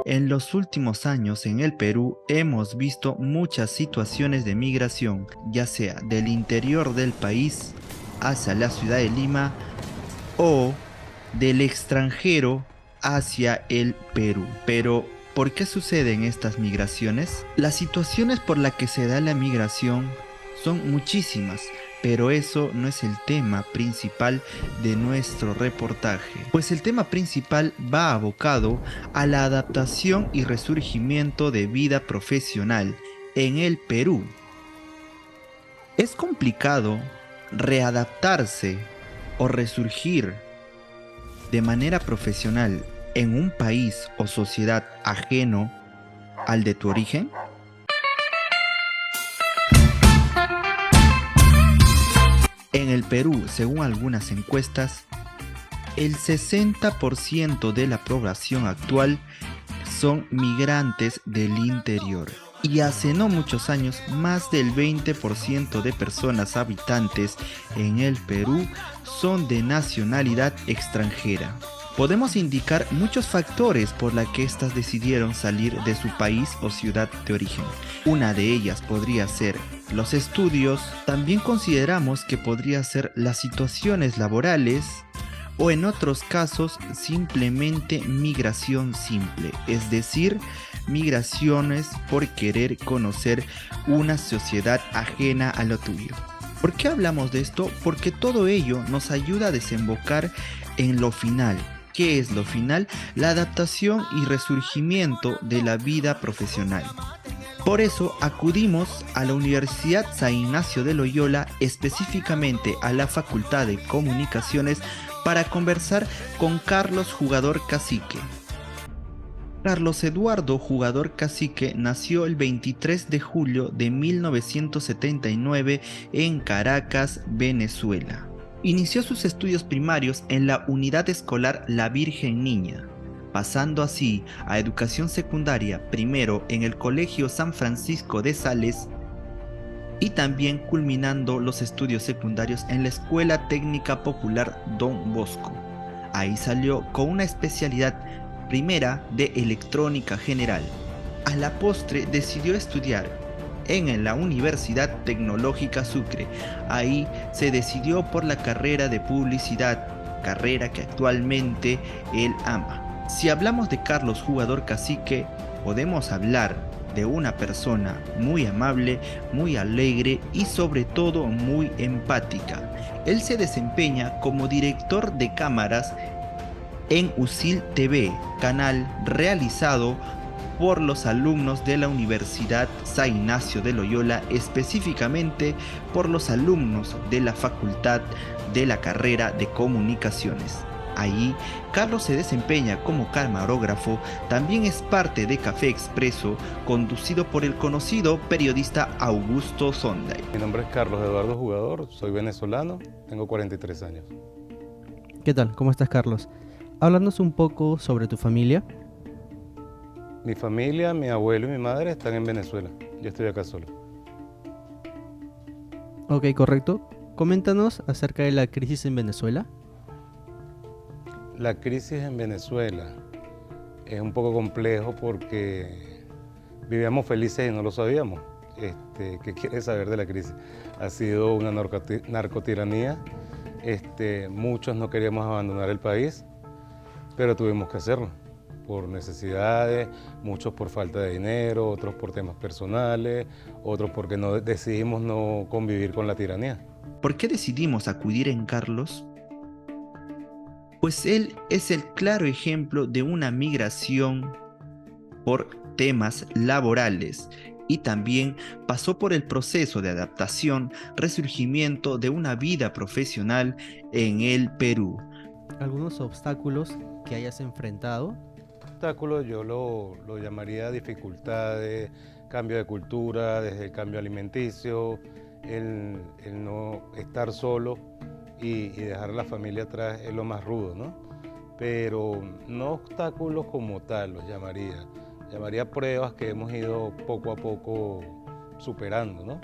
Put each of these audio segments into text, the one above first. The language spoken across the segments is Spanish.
En los últimos años en el Perú hemos visto muchas situaciones de migración, ya sea del interior del país hacia la ciudad de Lima o del extranjero hacia el Perú. Pero, ¿por qué suceden estas migraciones? Las situaciones por las que se da la migración son muchísimas, pero eso no es el tema principal de nuestro reportaje, pues el tema principal va abocado a la adaptación y resurgimiento de vida profesional en el Perú. Es complicado readaptarse o resurgir de manera profesional en un país o sociedad ajeno al de tu origen. En el Perú, según algunas encuestas, el 60% de la población actual son migrantes del interior. Y hace no muchos años, más del 20% de personas habitantes en el Perú son de nacionalidad extranjera. Podemos indicar muchos factores por los que éstas decidieron salir de su país o ciudad de origen. Una de ellas podría ser los estudios. También consideramos que podría ser las situaciones laborales, o en otros casos simplemente migración simple, es decir, migraciones por querer conocer una sociedad ajena a lo tuyo. ¿Por qué hablamos de esto? Porque todo ello nos ayuda a desembocar en lo final. ¿Qué es lo final? La adaptación y resurgimiento de la vida profesional. Por eso acudimos a la Universidad San Ignacio de Loyola, específicamente a la Facultad de Comunicaciones, para conversar con Carlos Jugador Cacique. Carlos Eduardo Jugador Cacique nació el 23 de julio de 1979 en Caracas, Venezuela. Inició sus estudios primarios en la Unidad Escolar La Virgen Niña, pasando así a educación secundaria primero en el Colegio San Francisco de Sales y también culminando los estudios secundarios en la Escuela Técnica Popular Don Bosco. Ahí salió con una especialidad primera de electrónica general. A la postre decidió estudiar en la Universidad Tecnológica Sucre. Ahí se decidió por la carrera de publicidad, carrera que actualmente él ama. Si hablamos de Carlos Jugador Cacique, podemos hablar de una persona muy amable, muy alegre y sobre todo muy empática. Él se desempeña como director de cámaras en USIL TV, canal realizado por los alumnos de la Universidad San Ignacio de Loyola, específicamente por los alumnos de la Facultad de la carrera de Comunicaciones. Allí, Carlos se desempeña como camarógrafo, también es parte de Café Expreso, conducido por el conocido periodista Augusto Sonday. Mi nombre es Carlos Eduardo Jugador, soy venezolano, tengo 43 años. ¿Qué tal? ¿Cómo estás, Carlos? Háblanos un poco sobre tu familia. Mi familia, mi abuelo y mi madre están en Venezuela, yo estoy acá solo. Ok, correcto. Coméntanos acerca de la crisis en Venezuela. La crisis en Venezuela es un poco complejo porque vivíamos felices y no lo sabíamos. ¿Qué quieres saber de la crisis? Ha sido una narcotiranía. Muchos no queríamos abandonar el país, pero tuvimos que hacerlo por necesidades, muchos por falta de dinero, otros por temas personales, otros porque decidimos no convivir con la tiranía. ¿Por qué decidimos acudir en Carlos? Pues él es el claro ejemplo de una migración por temas laborales y también pasó por el proceso de adaptación, resurgimiento de una vida profesional en el Perú. ¿Algunos obstáculos que hayas enfrentado? Obstáculos yo lo llamaría dificultades, cambio de cultura, desde el cambio alimenticio, el no estar solo y dejar a la familia atrás es lo más rudo, ¿no? Pero no obstáculos como tal los llamaría. Llamaría pruebas que hemos ido poco a poco superando, ¿no?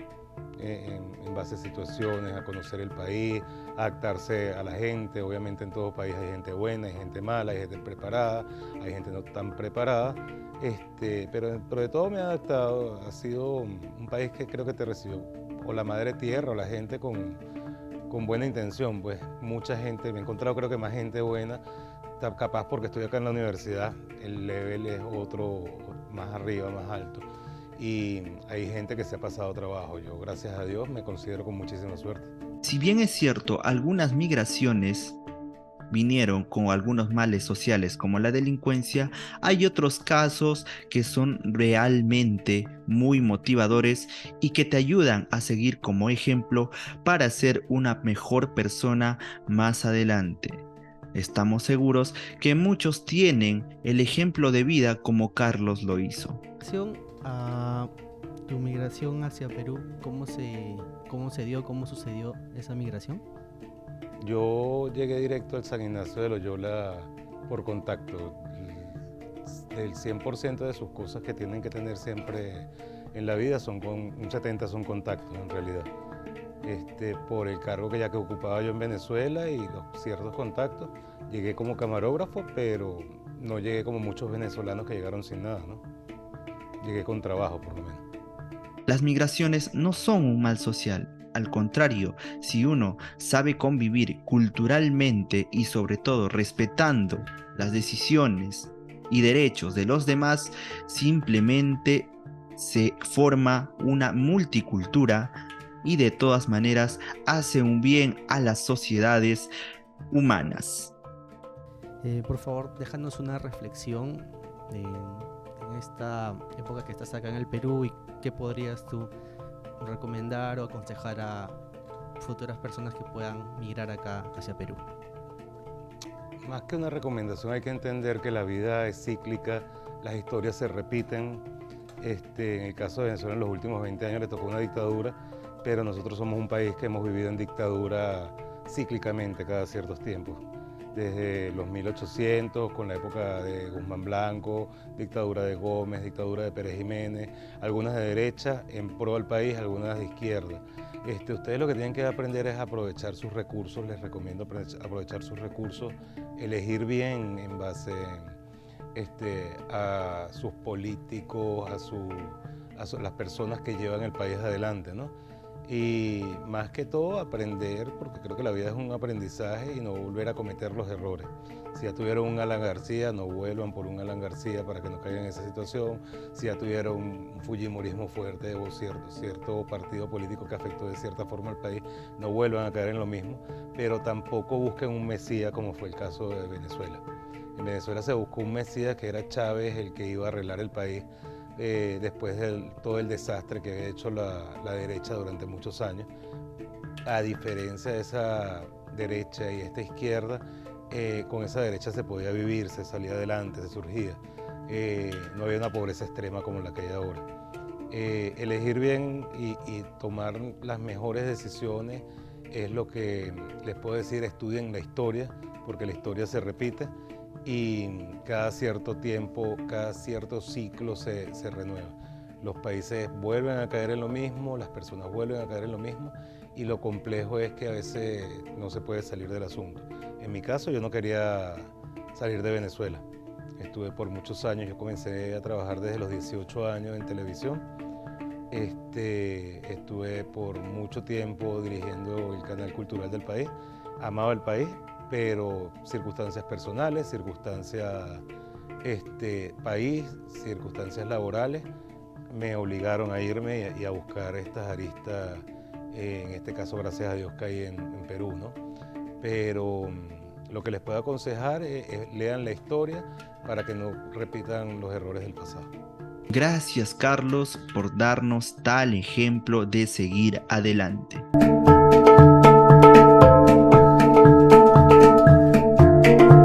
En base a situaciones, a conocer el país, adaptarse a la gente. Obviamente en todo país hay gente buena, hay gente mala, hay gente preparada, hay gente no tan preparada, pero de todo me he adaptado. Ha sido un país que creo que te recibió, o la madre tierra, o la gente con buena intención, pues mucha gente, me he encontrado creo que más gente buena, capaz porque estoy acá en la universidad, el level es otro, más arriba, más alto, y hay gente que se ha pasado trabajo. Yo, gracias a Dios, me considero con muchísima suerte. Si bien es cierto, algunas migraciones vinieron con algunos males sociales como la delincuencia, hay otros casos que son realmente muy motivadores y que te ayudan a seguir como ejemplo para ser una mejor persona más adelante. Estamos seguros que muchos tienen el ejemplo de vida como Carlos lo hizo. A tu migración hacia Perú, ¿cómo se dio, cómo sucedió esa migración? Yo llegué directo al San Ignacio de Loyola por contacto. El 100% de sus cosas que tienen que tener siempre en la vida un 70% son contactos en realidad. Por el cargo que ocupaba yo en Venezuela y los ciertos contactos, llegué como camarógrafo, pero no llegué como muchos venezolanos que llegaron sin nada, ¿no? Llegué con trabajo por lo menos. Las migraciones no son un mal social. Al contrario, si uno sabe convivir culturalmente y sobre todo respetando las decisiones y derechos de los demás, simplemente se forma una multicultura y de todas maneras hace un bien a las sociedades humanas. Por favor, déjanos una reflexión en esta época que estás acá en el Perú y qué podrías tú recomendar o aconsejar a futuras personas que puedan migrar acá hacia Perú. Más que una recomendación, hay que entender que la vida es cíclica, las historias se repiten. En el caso de Venezuela, en los últimos 20 años le tocó una dictadura, pero nosotros somos un país que hemos vivido en dictadura cíclicamente cada ciertos tiempos. Desde los 1800, con la época de Guzmán Blanco, dictadura de Gómez, dictadura de Pérez Jiménez, algunas de derecha en pro al país, algunas de izquierda. Ustedes lo que tienen que aprender es aprovechar sus recursos. Les recomiendo aprovechar sus recursos, elegir bien en base a sus políticos, a las personas que llevan el país adelante, ¿no? Y más que todo aprender, porque creo que la vida es un aprendizaje, y no volver a cometer los errores. Si ya tuvieron un Alan García, no vuelvan por un Alan García para que no caigan en esa situación. Si ya tuvieron un fujimorismo fuerte o cierto partido político que afectó de cierta forma al país, no vuelvan a caer en lo mismo, pero tampoco busquen un mesías como fue el caso de Venezuela. En Venezuela se buscó un mesías que era Chávez, el que iba a arreglar el país, después de todo el desastre que había hecho la derecha durante muchos años. A diferencia de esa derecha y esta izquierda, con esa derecha se podía vivir, se salía adelante, se surgía. No había una pobreza extrema como la que hay ahora. Elegir bien y tomar las mejores decisiones es lo que les puedo decir. Estudien la historia, porque la historia se repite, y cada cierto tiempo, cada cierto ciclo se renueva. Los países vuelven a caer en lo mismo, las personas vuelven a caer en lo mismo, y lo complejo es que a veces no se puede salir del asunto. En mi caso, yo no quería salir de Venezuela. Estuve por muchos años, yo comencé a trabajar desde los 18 años en televisión. Estuve por mucho tiempo dirigiendo el canal cultural del país. Amaba el país, pero circunstancias personales, circunstancias país, circunstancias laborales me obligaron a irme y a buscar estas aristas. En este caso, gracias a Dios, caí en Perú, ¿no? Pero lo que les puedo aconsejar es lean la historia para que no repitan los errores del pasado. Gracias, Carlos, por darnos tal ejemplo de seguir adelante.